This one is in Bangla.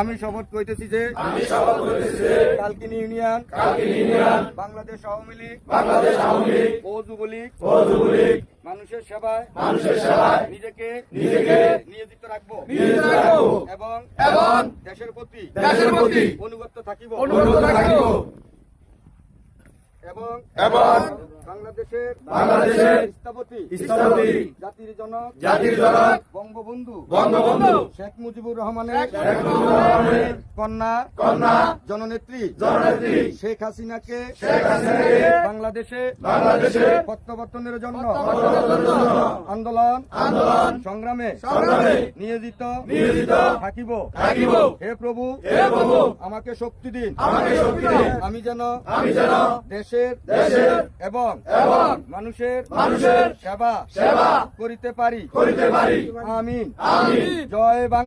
আমি শপথ করিতেছি যে কালকিনি ইউনিয়ন বাংলাদেশ আওয়ামী লীগ ও যুবলীগ মানুষের সেবায় নিজেকে নিয়োজিত রাখবো এবং দেশের প্রতি অনুগত থাকিব এবং বাংলাদেশের স্থপতি জাতির জনক বঙ্গবন্ধু শেখ মুজিবুর রহমানের কন্যা জননেত্রী শেখ হাসিনাকে বাংলাদেশে প্রত্যাবর্তনের জন্য আন্দোলন সংগ্রামে নিয়োজিত থাকিব। হে প্রভু আমাকে শক্তি দিন, আমি যেন দেশের এবং মানুষের সেবা করিতে পারি। আমিন। জয় বাংলা।